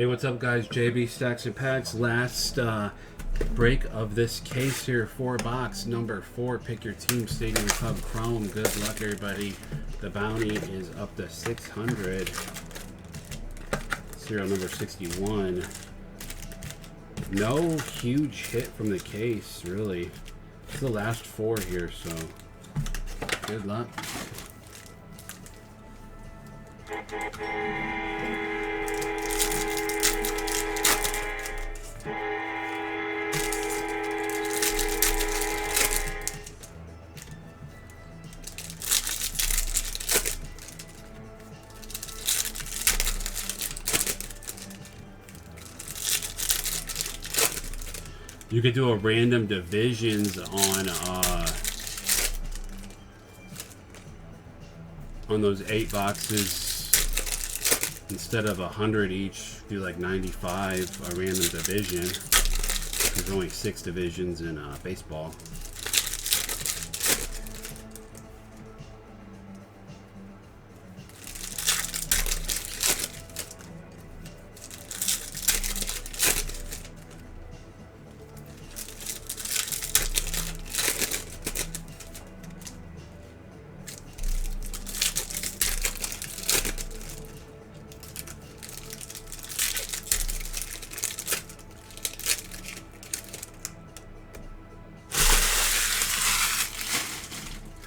what's up, guys? JB, Staxx, and Packz. Last break of this case here. 4-box number 4. Pick your team, Stadium Club Chrome. Good luck, everybody. The bounty is up to 600. Serial number 61. No huge hit from the case, really. It's the last 4 here, so good luck. You could do a random divisions on those 8 boxes. Instead of 100 each, do like 95 a random division. There's only 6 divisions in baseball.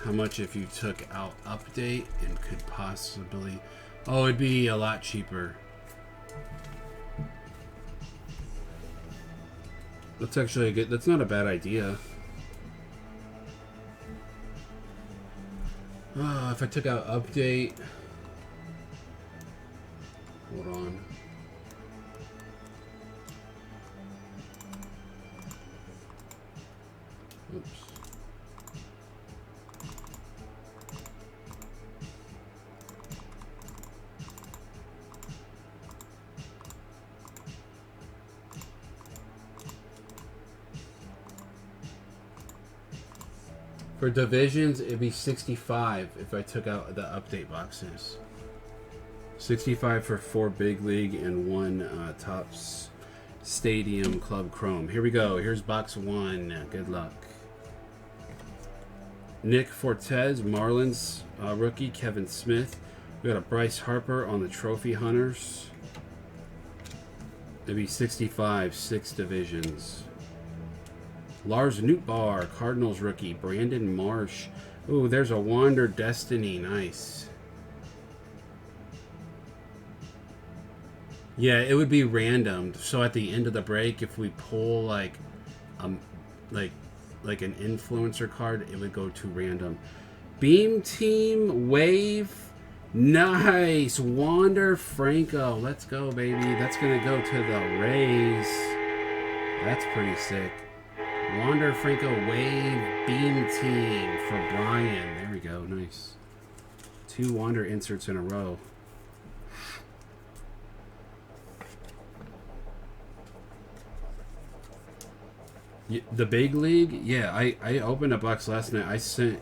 How much if you took out update and could possibly... Oh, it'd be a lot cheaper. That's actually a good... That's not a bad idea. If I took out update... Hold on. Oops. For divisions, it'd be 65 if I took out the update boxes. 65 for 4 big league and 1 Topps Stadium Club Chrome. Here we go. Here's box 1. Good luck. Nick Fortes, Marlins rookie. Kevin Smith. We got a Bryce Harper on the Trophy Hunters. It'd be 65, 6 divisions. Lars Nootbaar, Cardinals rookie. Brandon Marsh. Ooh, there's a Wander Destiny. Nice. Yeah, it would be random. So at the end of the break, if we pull like an influencer card, it would go to random. Beam Team Wave. Nice. Wander Franco. Let's go, baby. That's gonna go to the Rays. That's pretty sick. Wander Franco Wave Beam Team for Brian. There we go. Nice. 2 Wander inserts in a row. The big league? Yeah, I opened a box last night. I sent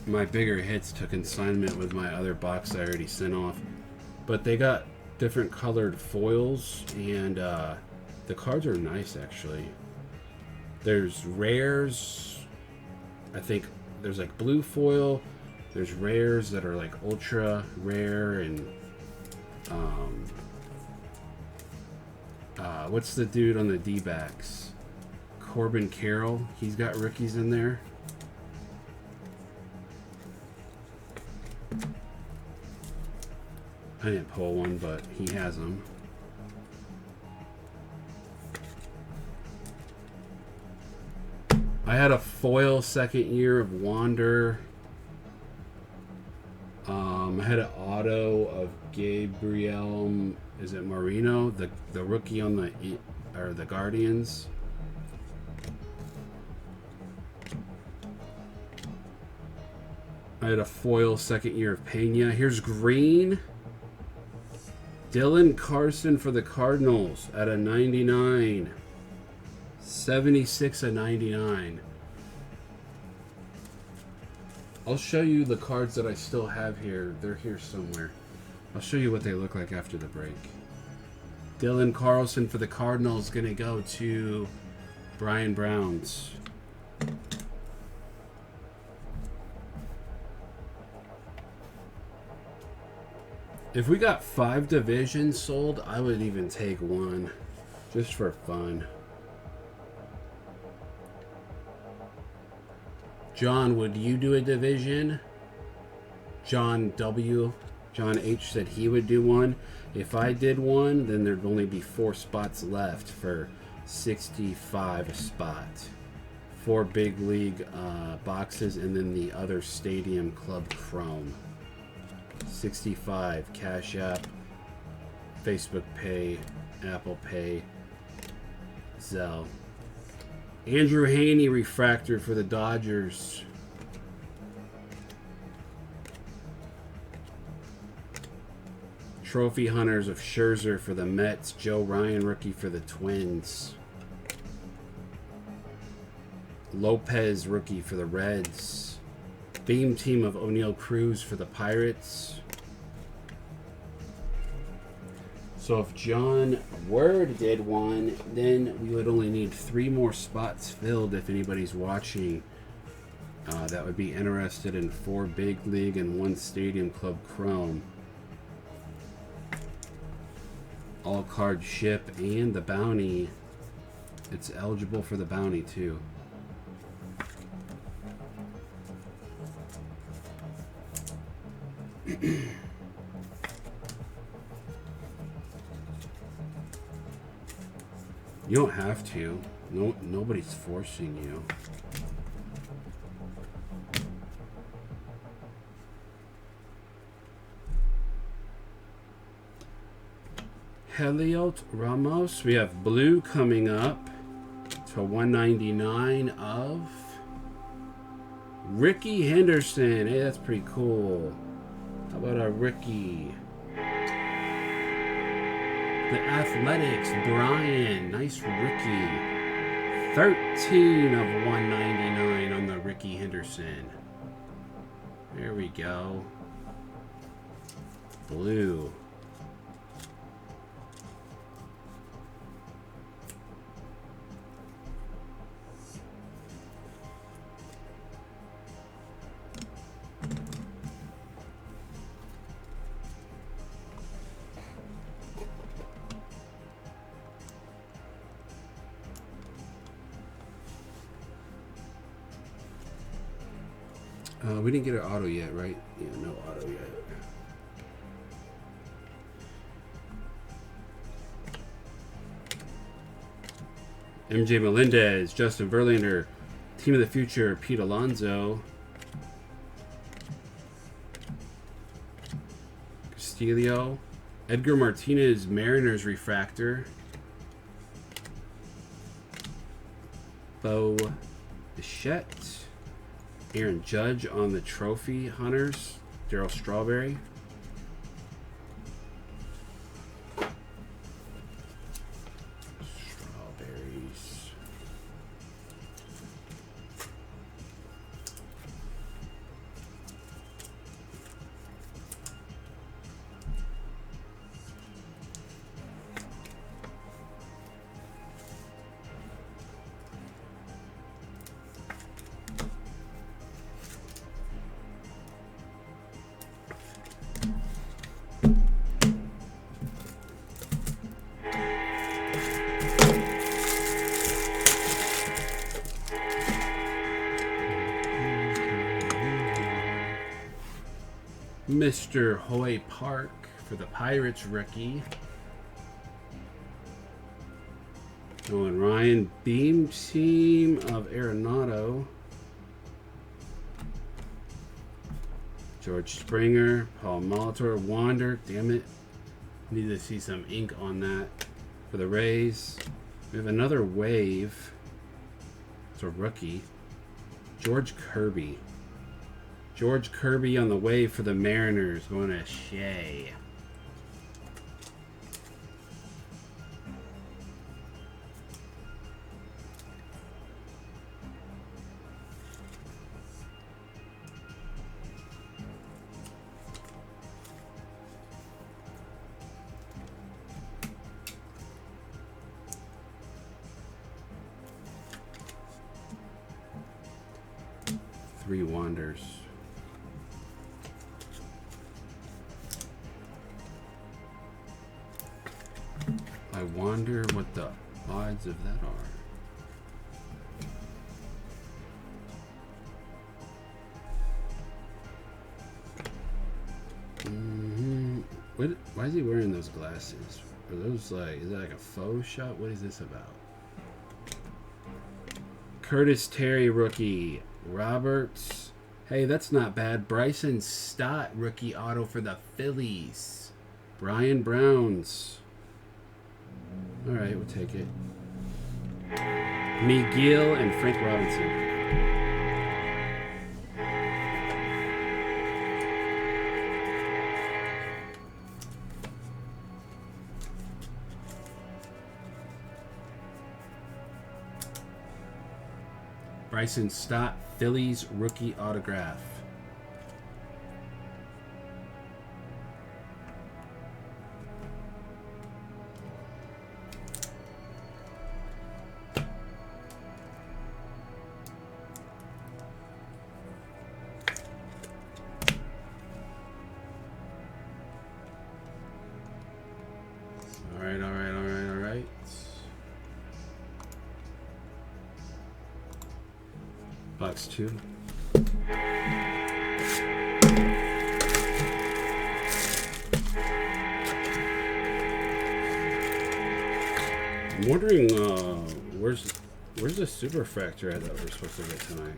my bigger hits to consignment with my other box I already sent off. But they got different colored foils, and the cards are nice, actually. There's rares. I think there's like blue foil. There's rares that are like ultra rare, and what's the dude on the D-backs? Corbin Carroll. He's got rookies in there. I didn't pull one, but he has them. I had a foil second year of Wander. I had an auto of Gabriel. Is it Marino, the rookie on the Guardians? I had a foil second year of Pena. Here's green. Dylan Carson for the Cardinals at a 99. 76 of 99. I'll show you the cards that I still have here. They're here somewhere. I'll show you what they look like after the break. Dylan Carlson for the Cardinals going to go to Brian Browns. If we got 5 divisions sold, I would even take one just for fun. John, would you do a division? John H said he would do one. If I did one, then there'd only be 4 spots left for 65 a spot. 4 big league boxes, and then the other Stadium Club Chrome. 65 Cash App, Facebook Pay, Apple Pay, Zelle. Andrew Haney refractor for the Dodgers. Trophy Hunters of Scherzer for the Mets. Joe Ryan rookie for the Twins. Lopez rookie for the Reds. Theme team of O'Neal Cruz for the Pirates. So if John Word did one, then we would only need 3 more spots filled if anybody's watching that would be interested in 4 big league and 1 Stadium Club Chrome. All card ship and the bounty. It's eligible for the bounty too. You don't have to. No, nobody's forcing you. Heliot Ramos. We have blue coming up to 199 of Ricky Henderson. Hey, that's pretty cool. How about a Ricky? The Athletics, Brian. Nice Ricky. 13 of 199 on the Ricky Henderson. There we go. Blue. We didn't get an auto yet, right? Yeah, no auto yet. MJ Melendez, Justin Verlander, Team of the Future, Pete Alonso. Castillo. Edgar Martinez, Mariners refractor. Bo Bichette. Aaron Judge on the Trophy Hunters. Darryl Strawberry. Strawberries. Mr. Hoy Park for the Pirates rookie. Nolan Ryan, Beam Team of Arenado. George Springer, Paul Molitor, Wander. Damn it. Need to see some ink on that for the Rays. We have another wave. It's a rookie. George Kirby. George Kirby on the wave for the Mariners, going to Shea. 3 wonders. I wonder what the odds of that are. Why is he wearing those glasses? Are those like, is that like a faux shot? What is this about? Curtis Terry rookie. Roberts. Hey, that's not bad. Bryson Stott rookie auto for the Phillies. Brian Browns. Alright, we'll take it. McGill and Frank Robinson. Bryson Stott, Phillies rookie autograph. All right. Box 2. I'm wondering where's the superfractor at that we're supposed to get tonight?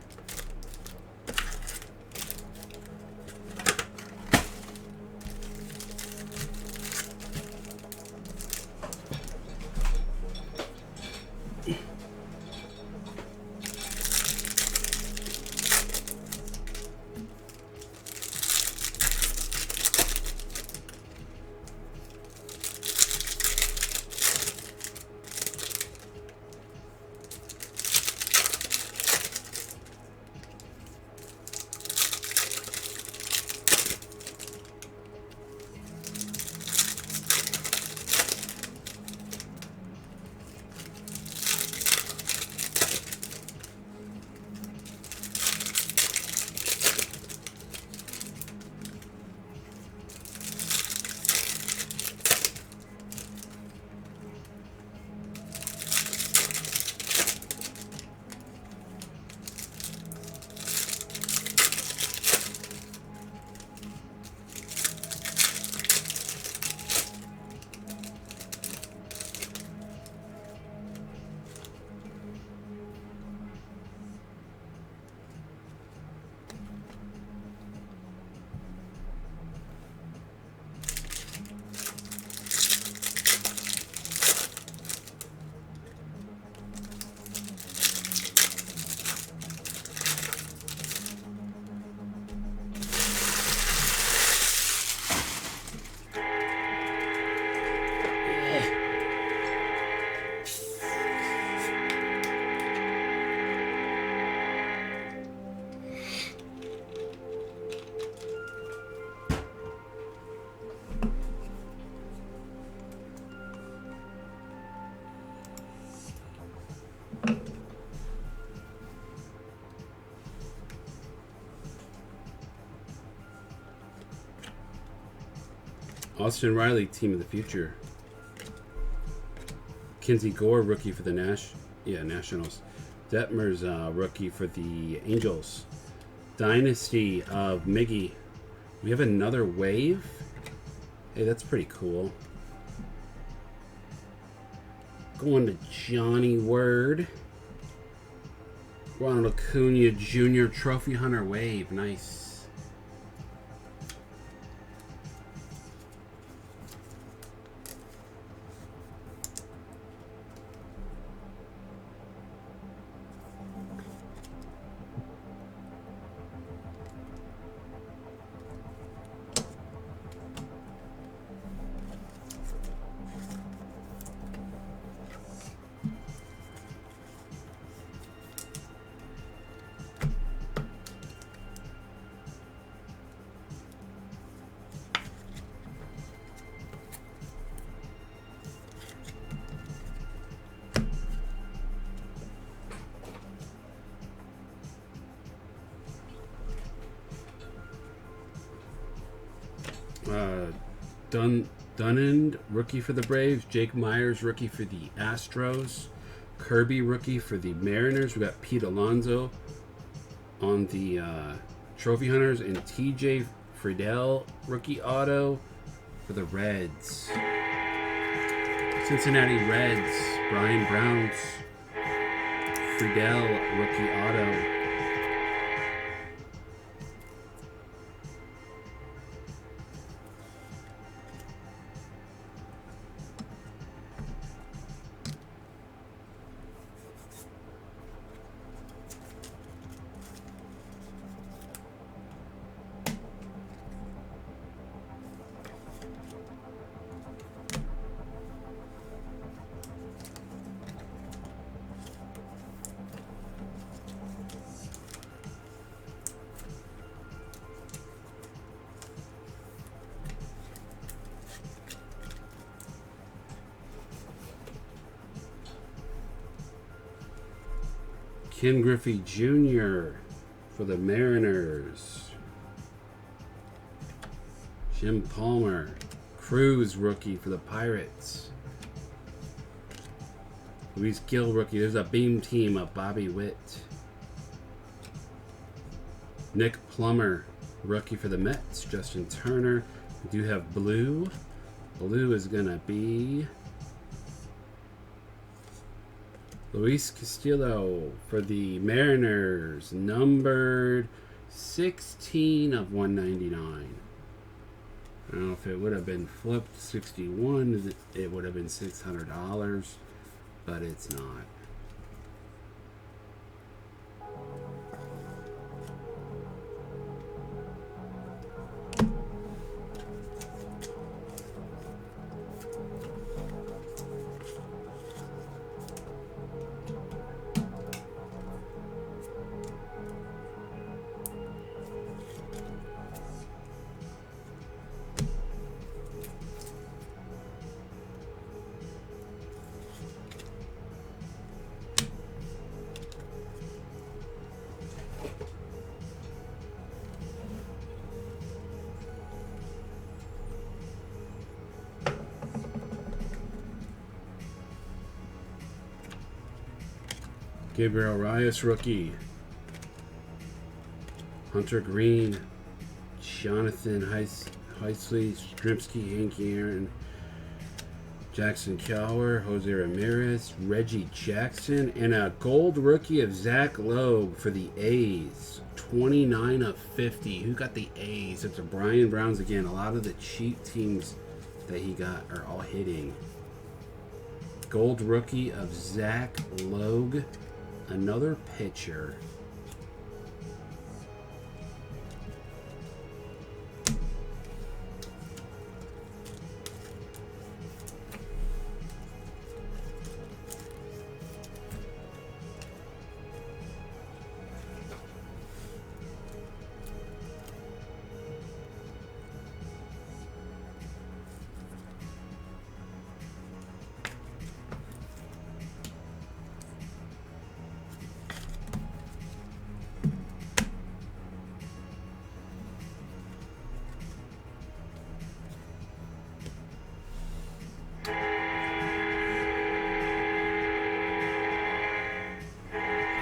Austin Riley, team of the future. Kinsey Gore, rookie for the Nationals. Detmer's rookie for the Angels. Dynasty of Miggy. We have another wave. Hey, that's pretty cool. Going to Johnny Word. Ronald Acuna Jr. Trophy Hunter wave. Nice. Dunand, rookie for the Braves. Jake Myers, rookie for the Astros. Kirby, rookie for the Mariners. We got Pete Alonso on the Trophy Hunters. And TJ Friedel, rookie auto for the Reds. Cincinnati Reds, Brian Browns. Friedel, rookie auto. Ken Griffey Jr. for the Mariners. Jim Palmer. Cruz, rookie for the Pirates. Luis Gill, rookie. There's a beam team of Bobby Witt. Nick Plummer, rookie for the Mets. Justin Turner. We do have blue. Blue is going to be Luis Castillo for the Mariners, numbered 16 of 199. I don't know if it would have been flipped 61, it would have been $600, but it's not. Gabriel Reyes, rookie. Hunter Green, Jonathan Heisley, Strimsky, Hanky Aaron, Jackson Cowher, Jose Ramirez, Reggie Jackson, and a gold rookie of Zach Loeb for the A's. 29 of 50. Who got the A's? It's a Brian Browns again. A lot of the cheap teams that he got are all hitting. Gold rookie of Zach Loeb. Another pitcher.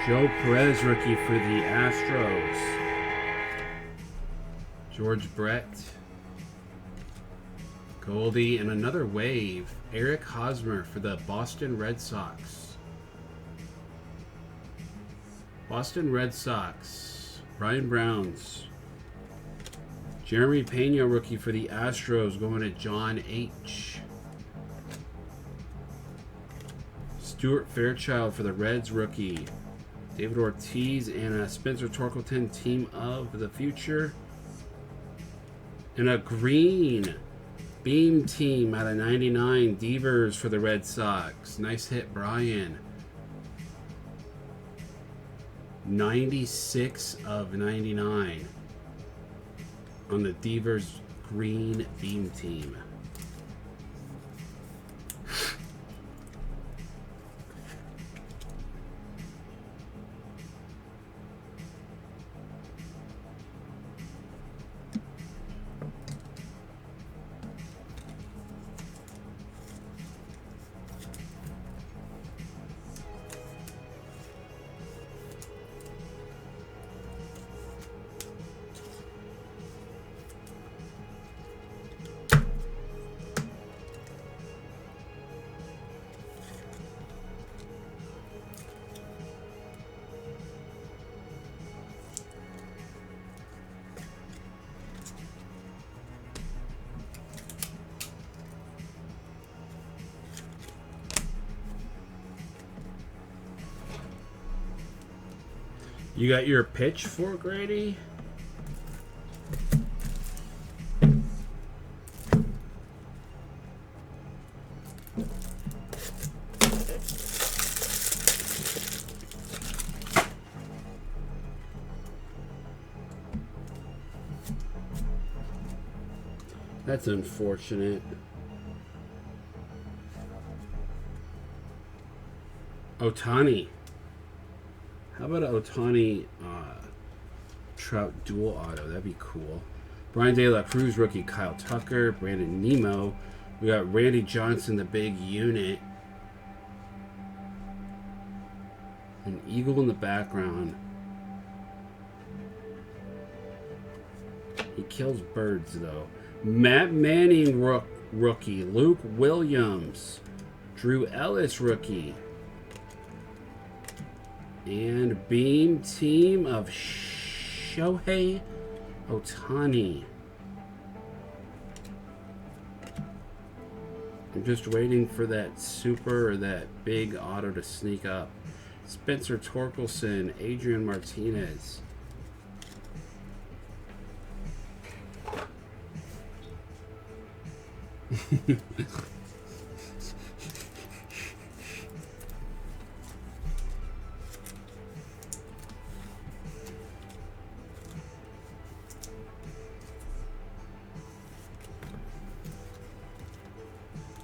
Joe Perez, rookie for the Astros. George Brett. Goldie, and another wave. Eric Hosmer for the Boston Red Sox. Boston Red Sox. Brian Browns. Jeremy Pena, rookie for the Astros, going to John H. Stuart Fairchild for the Reds, rookie. David Ortiz and a Spencer Torkelton, team of the future. And a green beam team out of 99, Devers for the Red Sox. Nice hit, Brian. 96 of 99 on the Devers green beam team. You got your pitchfork ready? That's unfortunate. Otani. How about an Otani Trout dual auto? That'd be cool. Brian De La Cruz rookie. Kyle Tucker. Brandon Nemo. We got Randy Johnson, the big unit. An eagle in the background. He kills birds, though. Matt Manning rookie. Luke Williams. Drew Ellis rookie. And beam team of Shohei Otani. I'm just waiting for that super or that big auto to sneak up. Spencer Torkelson, Adrian Martinez.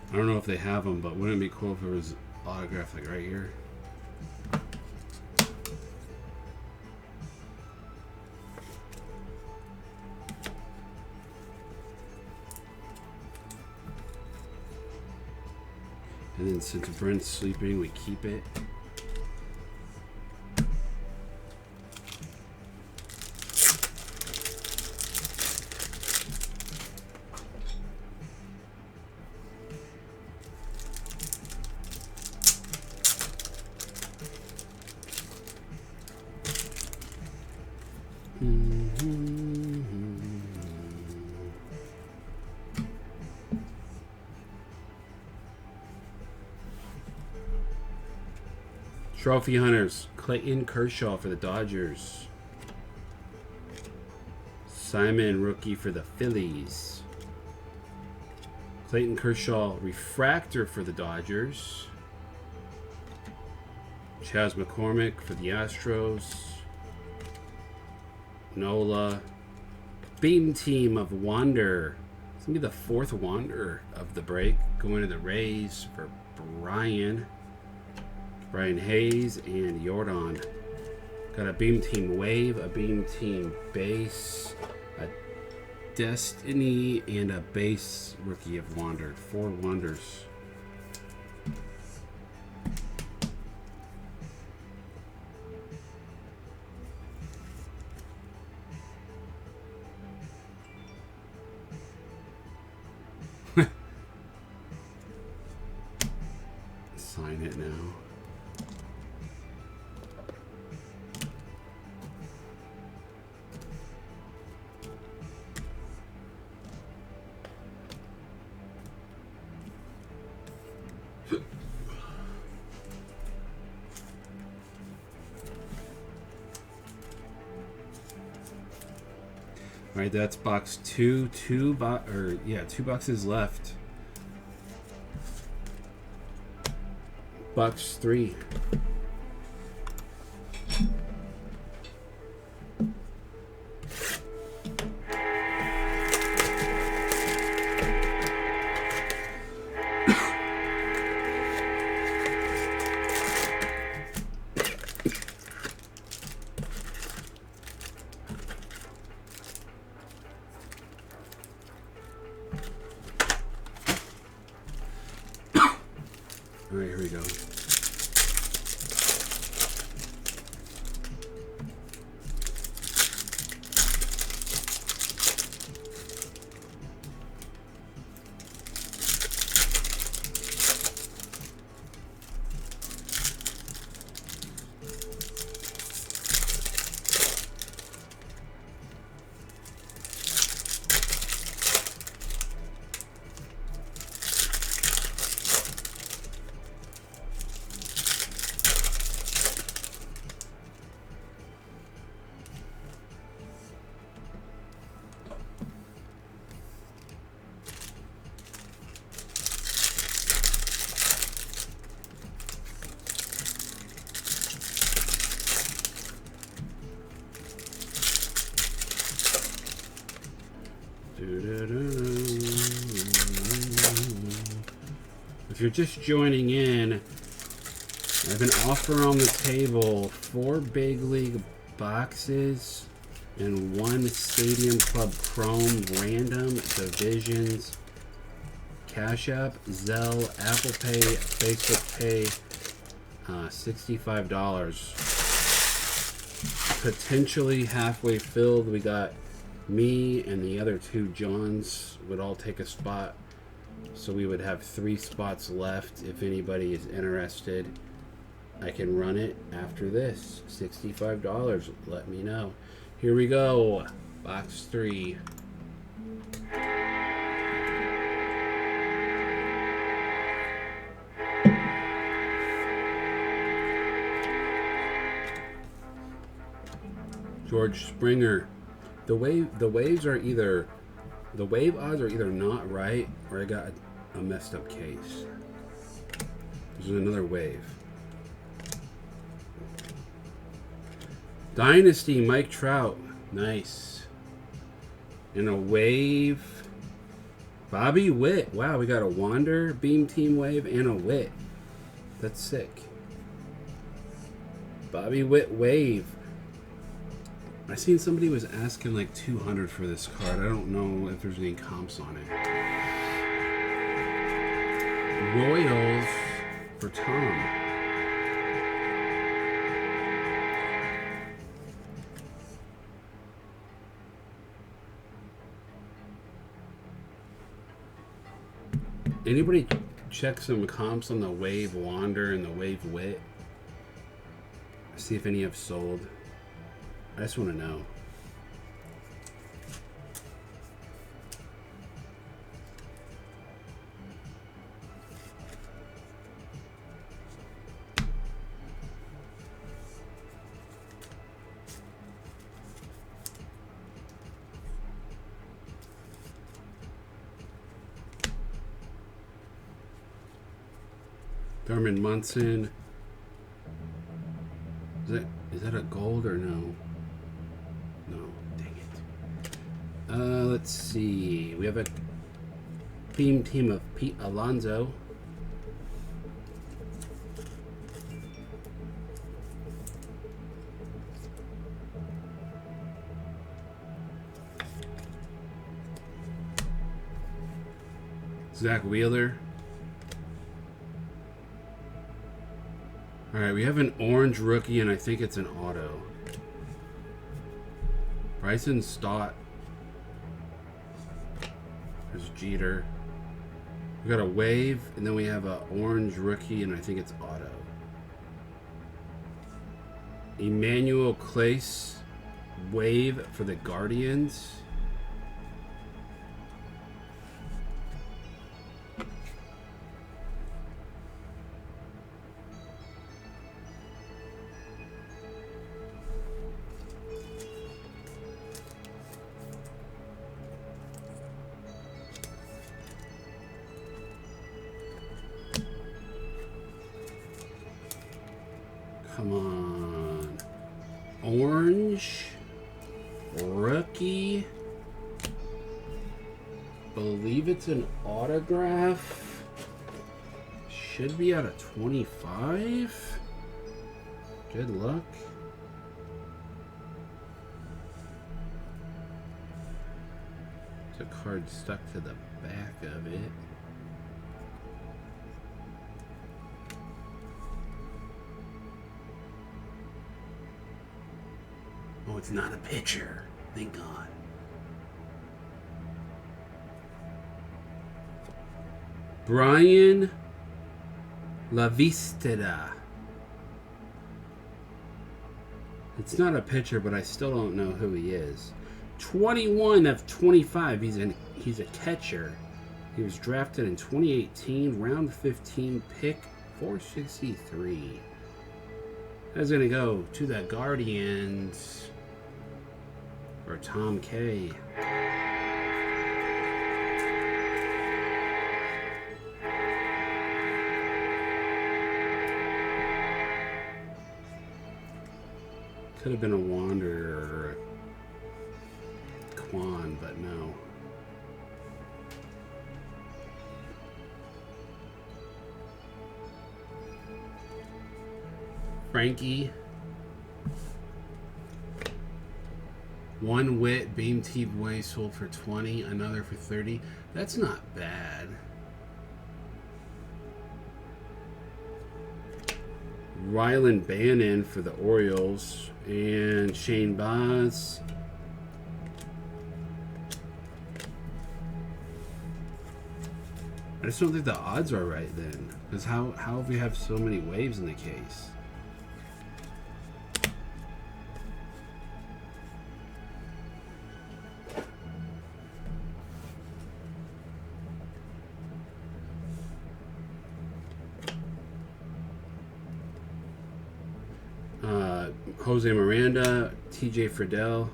I don't know if they have them, but wouldn't it be cool if it was autographed like right here? And then since Brent's sleeping, we keep it. Trophy Hunters, Clayton Kershaw for the Dodgers. Simon, rookie for the Phillies. Clayton Kershaw, refractor for the Dodgers. Chas McCormick for the Astros. Nola. Beam team of Wander. It's going to be the fourth Wander of the break. Going to the Rays for Brian Hayes and Jordan. Got a beam team wave, a beam team base, a Destiny, and a base rookie of Wander. 4 Wonders. Sign it now. All right, that's box 2. 2 boxes left. Box 3. All right, here we go. If you're just joining in, I have an offer on the table: 4 big league boxes and 1 Stadium Club Chrome random divisions. Cash App, Zelle, Apple Pay, Facebook Pay, $65. Potentially halfway filled. We got me and the other 2 Johns would all take a spot. So we would have 3 spots left. If anybody is interested, I can run it after this. $65. Let me know. Here we go. Box 3. George Springer. The waves are either, the wave odds are either not right or I got a messed up case. There's another wave. Dynasty, Mike Trout. Nice. And a wave. Bobby Witt. Wow, we got a Wander, Beam Team wave, and a Witt. That's sick. Bobby Witt wave. I seen somebody was asking like $200 for this card. I don't know if there's any comps on it. Royals for Tom. Anybody check some comps on the Wave Wander and the Wave Wit? See if any have sold. I just want to know. Thurman Munson. Is that a gold or no? No, dang it. Let's see. We have a Beam Team of Pete Alonso. Zach Wheeler. All right, we have an orange rookie, and I think it's an auto. Bryson Stott. There's Jeter. We got a wave, and then we have an orange rookie, and I think it's auto. Emmanuel Clace wave for the Guardians. Come on. Orange. Rookie. Believe it's an autograph. Should be out of 25. Good luck. It's a card stuck to the back of it. Oh, it's not a pitcher. Thank God. Brian Lavistida. It's not a pitcher, but I still don't know who he is. 21 of 25. He's a catcher. He was drafted in 2018, round 15, pick 463. That's gonna go to the Guardians. Or Tom K. Could have been a Wander or a Quan, but no. Frankie. One Wit Beam Team Way sold for 20, another for 30. That's not bad. Rylan Bannon for the Orioles and Shane Baz. I just don't think the odds are right then, because how have we have so many waves in the case? Jose Miranda, TJ Friedel.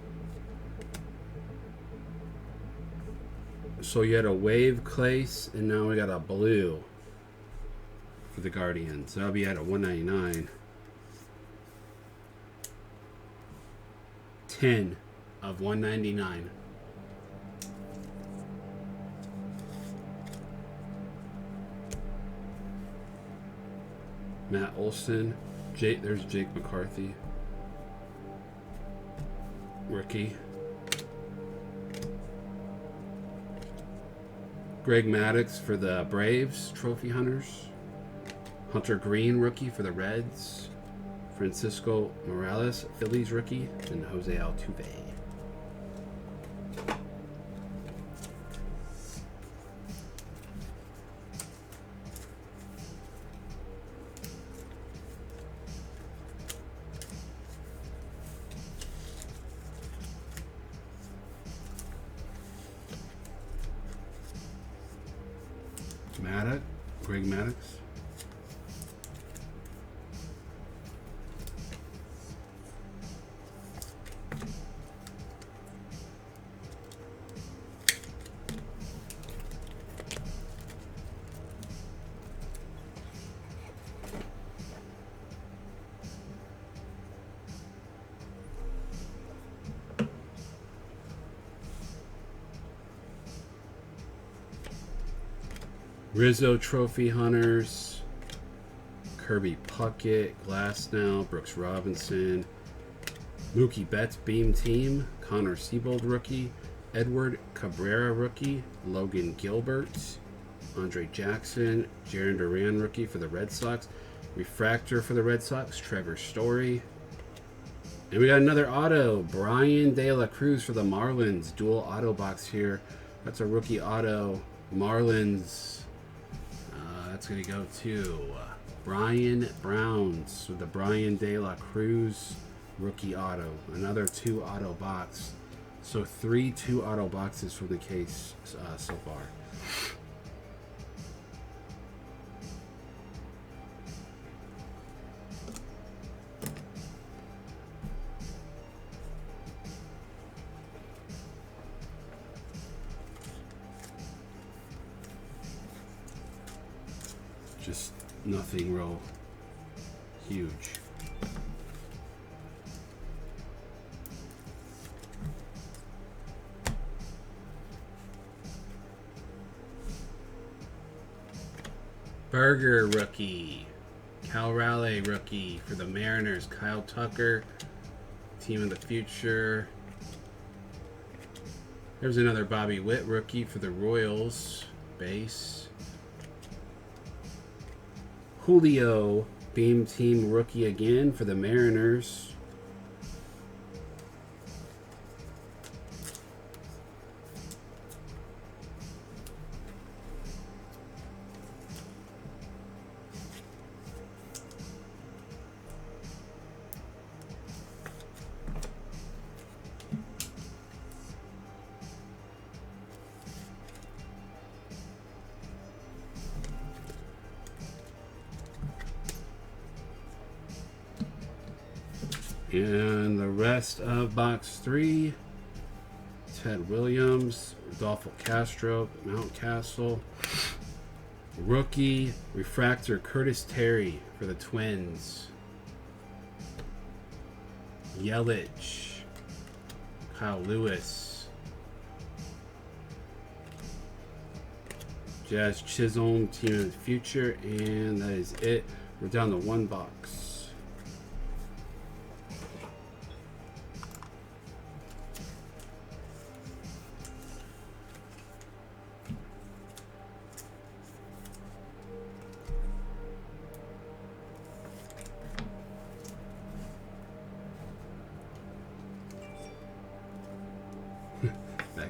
So you had a wave Clace, and now we got a blue for the Guardians. That'll be at a 199. 10 of 199. Matt Olson. There's Jake McCarthy. Rookie. Greg Maddux for the Braves, Trophy Hunters. Hunter Green, rookie for the Reds. Francisco Morales, Phillies rookie. And Jose Altuve. Greg Maddux. Rizzo Trophy Hunters, Kirby Puckett, Glasnow, Brooks Robinson, Mookie Betts Beam Team, Connor Siebold rookie, Edward Cabrera rookie, Logan Gilbert, Andre Jackson, Jarren Duran rookie for the Red Sox, Refractor for the Red Sox, Trevor Story, and we got another auto, Brian De La Cruz for the Marlins, dual auto box here. That's a rookie auto, Marlins. That's going to go to Brian Browns with the Brian De La Cruz rookie auto. Another 2 auto box. So 3 2 auto boxes from the case so far. Just nothing real huge. Berger rookie. Cal Raleigh rookie for the Mariners. Kyle Tucker, team of the future. There's another Bobby Witt rookie for the Royals. Base. Julio, Beam Team rookie again for the Mariners. And the rest of box 3, Ted Williams, Rodolfo Castro, Mountcastle, rookie, refractor Curtis Terry for the Twins, Yelich, Kyle Lewis, Jazz Chisholm, team of the future, and that is it. We're down to 1 box.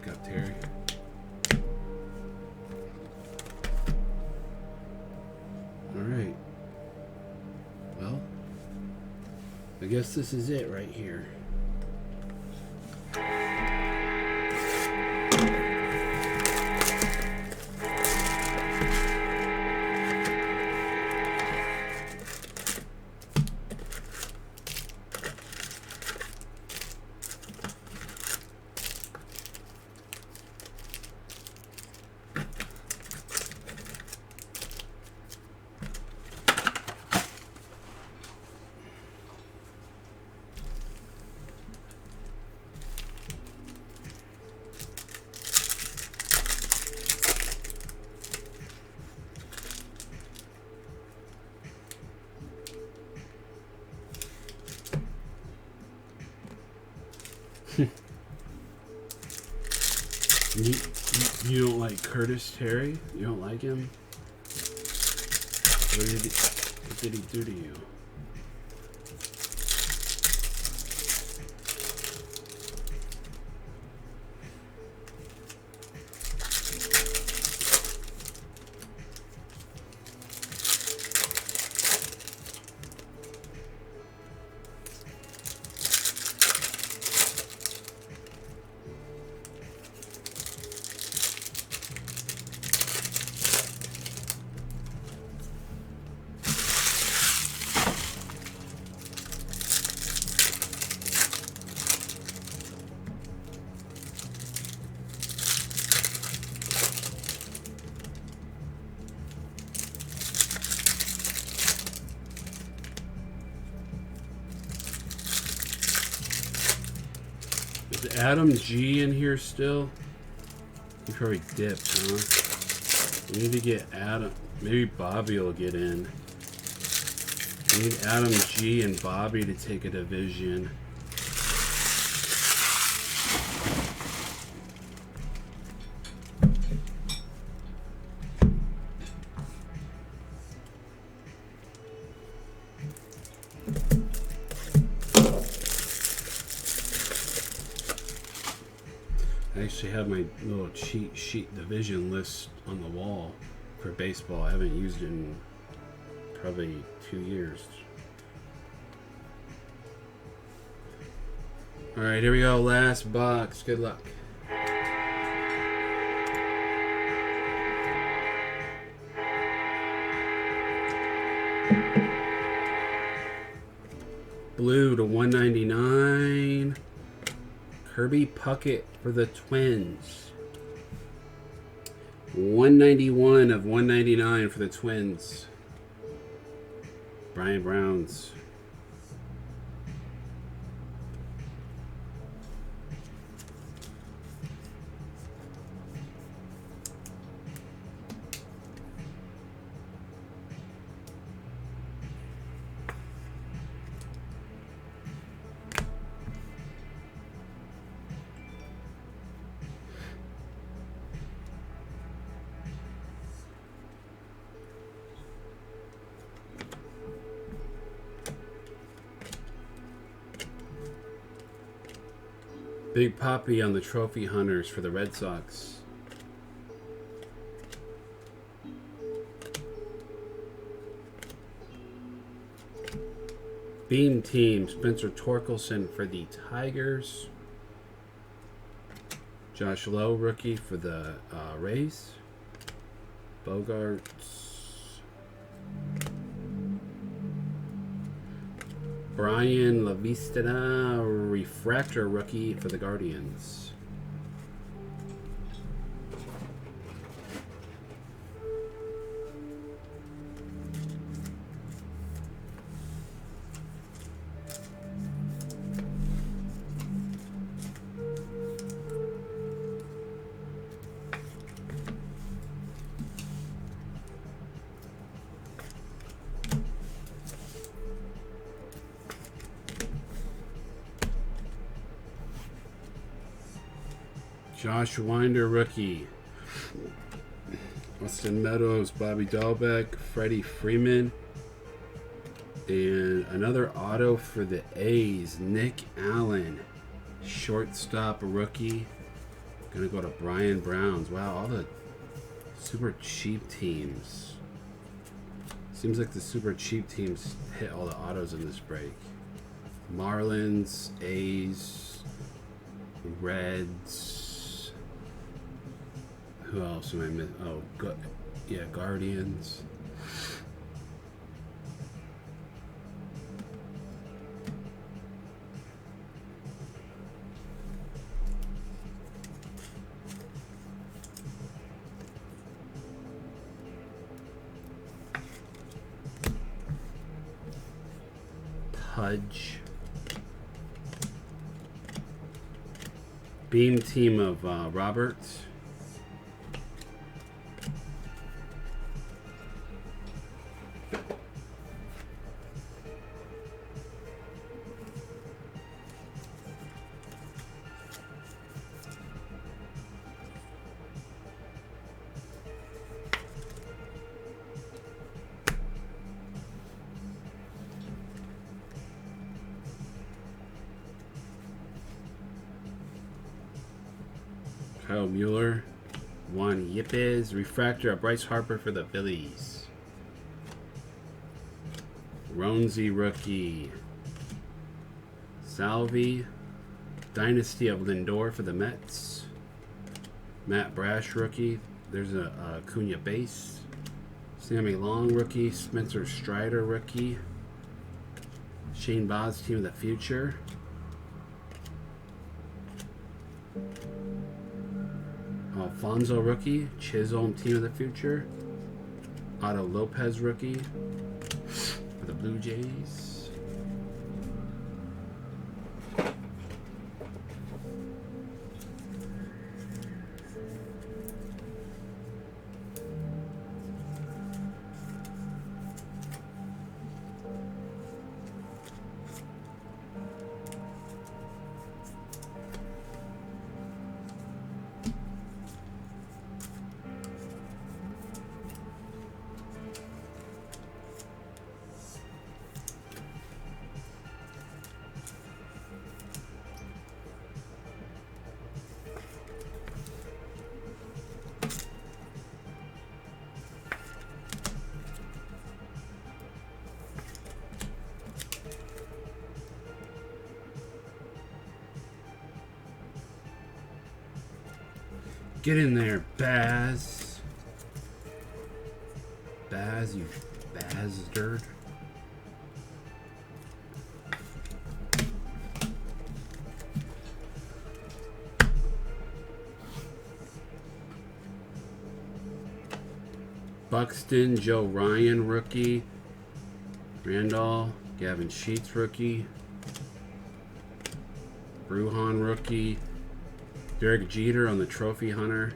back up, Terry. Alright. Well, I guess this is it right here. You don't like Curtis Terry? You don't like him? What did he do to you? Is Adam G in here still? He probably dipped, huh? We need to get Adam. Maybe Bobby will get in. We need Adam G and Bobby to take a division. I actually have my little cheat sheet division list on the wall for baseball. I haven't used it in probably 2 years. Alright, here we go. Last box. Good luck. Blue to 199. Kirby Puckett for the Twins. 191 of 199 for the Twins. Brian Browns. Big Poppy on the Trophy Hunters for the Red Sox. Beam Team, Spencer Torkelson for the Tigers. Josh Lowe, rookie for the Rays. Bogarts. Brian Lavistana, refractor rookie for the Guardians. Josh Winder, rookie. Austin Meadows, Bobby Dahlbeck, Freddie Freeman. And another auto for the A's, Nick Allen. Shortstop, rookie. Gonna go to Brian Browns. Wow, all the super cheap teams. Seems like the super cheap teams hit all the autos in this break. Marlins, A's, Reds. Who else am I missing? Oh, yeah, Guardians. Pudge. Beam team of Roberts. Kyle Mueller. Juan Yepes. Refractor of Bryce Harper for the Phillies. Ronzi rookie. Salvi. Dynasty of Lindor for the Mets. Matt Brash rookie. There's a Cunha base. Sammy Long rookie. Spencer Strider rookie. Shane Baz team of the future. Alfonso rookie, Chisholm team of the future, Otto Lopez rookie for the Blue Jays. Get in there, Baz. Baz, you bastard. Buxton, Joe Ryan, rookie. Randall, Gavin Sheets, rookie. Bruhan, rookie. Derek Jeter on the Trophy Hunter.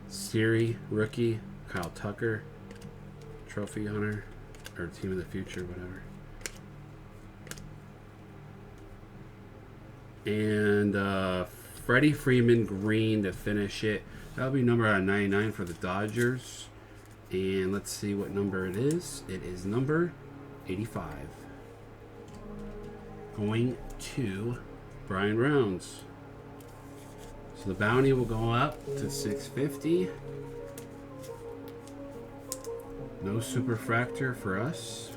Siri, rookie. Kyle Tucker, Trophy Hunter. Or Team of the Future, whatever. And Freddie Freeman, green to finish it. That'll be number 99 for the Dodgers. And let's see what number it is. It is number 85. Going to Brian Rounds. So the bounty will go up to $650. No superfractor for us.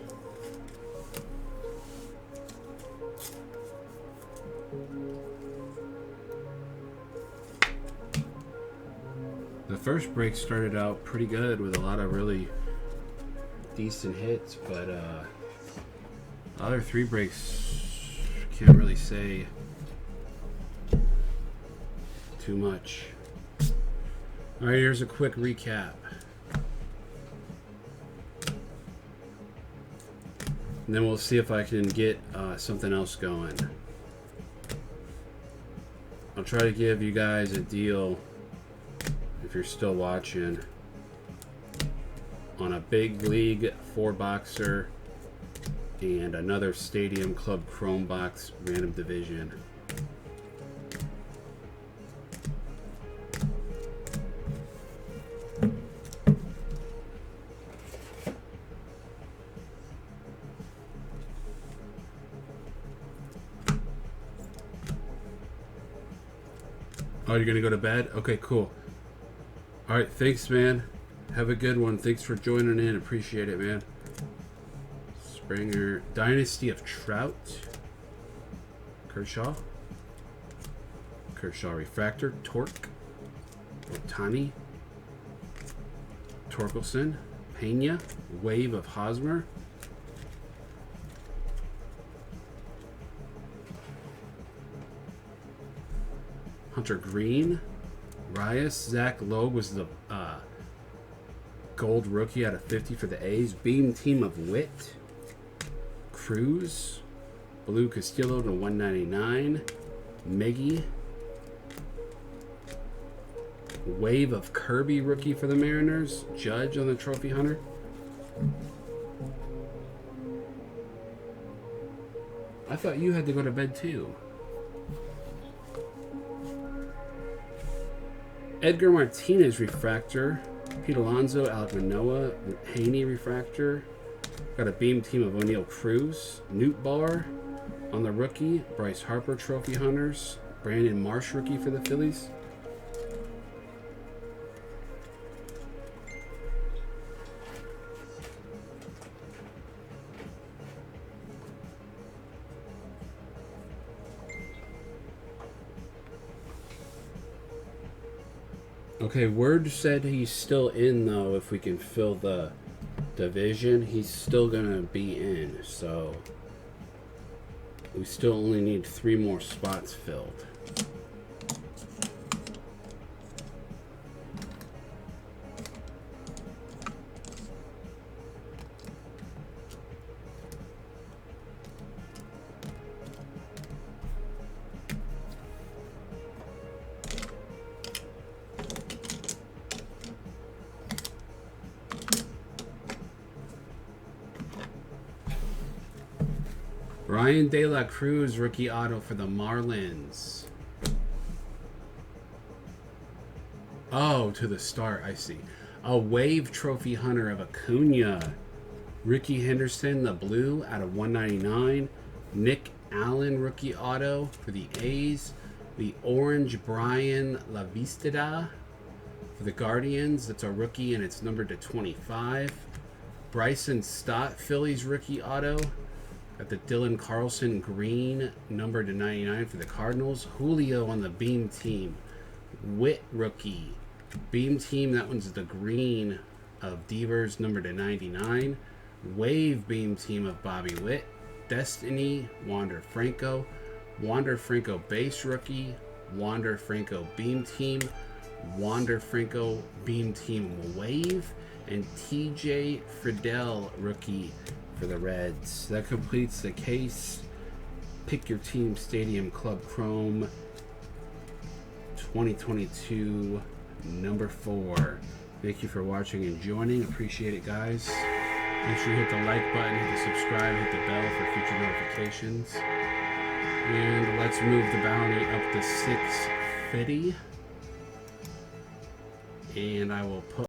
The first break started out pretty good with a lot of really decent hits, but the other three breaks can't really say too much. All right, here's a quick recap. And then we'll see if I can get something else going. I'll try to give you guys a deal, if you're still watching, on a big league 4-boxer and another Stadium Club Chrome box random division. Oh, you're gonna go to bed? Okay, cool. All right, thanks, man. Have a good one. Thanks for joining in. Appreciate it, man. Springer, Dynasty of Trout. Kershaw Refractor. Torque. Otani. Torkelson. Pena. Wave of Hosmer. Hunter Green. Rias. Zach Logue was the gold rookie out of 50 for the A's. Beam Team of Witt. Cruz. Blue Castillo to 199. Miggy. Wave of Kirby rookie for the Mariners. Judge on the Trophy Hunter. I thought you had to go to bed too. Edgar Martinez Refractor. Pete Alonso, Alec Manoah, Haney Refractor. Got a Beam Team of O'Neal Cruz. Newt Bar on the rookie. Bryce Harper Trophy Hunters. Brandon Marsh rookie for the Phillies. Okay, word said he's still in, though. If we can fill the division, he's still gonna be in, so we still only need 3 more spots filled. Ryan De La Cruz, rookie auto for the Marlins. Oh, to the start, I see. A Wave Trophy Hunter of Acuna. Ricky Henderson, the blue, out of 199. Nick Allen, rookie auto for the A's. The orange Brian Lavistida for the Guardians. That's a rookie, and it's numbered to 25. Bryson Stott, Phillies rookie auto. Got the Dylan Carlson green, numbered to 99 for the Cardinals. Julio on the Beam Team. Witt rookie. Beam Team, that one's the green of Devers, numbered to 99. Wave Beam Team of Bobby Witt. Destiny, Wander Franco. Wander Franco base rookie. Wander Franco Beam Team. Wander Franco Beam Team Wave. And TJ Friedel rookie for the Reds. That completes the case. Pick your team Stadium Club Chrome 2022 number 4. Thank you for watching and joining. Appreciate it, guys. Make sure you hit the like button, hit the subscribe, hit the bell for future notifications. And let's move the bounty up to 650. And I will put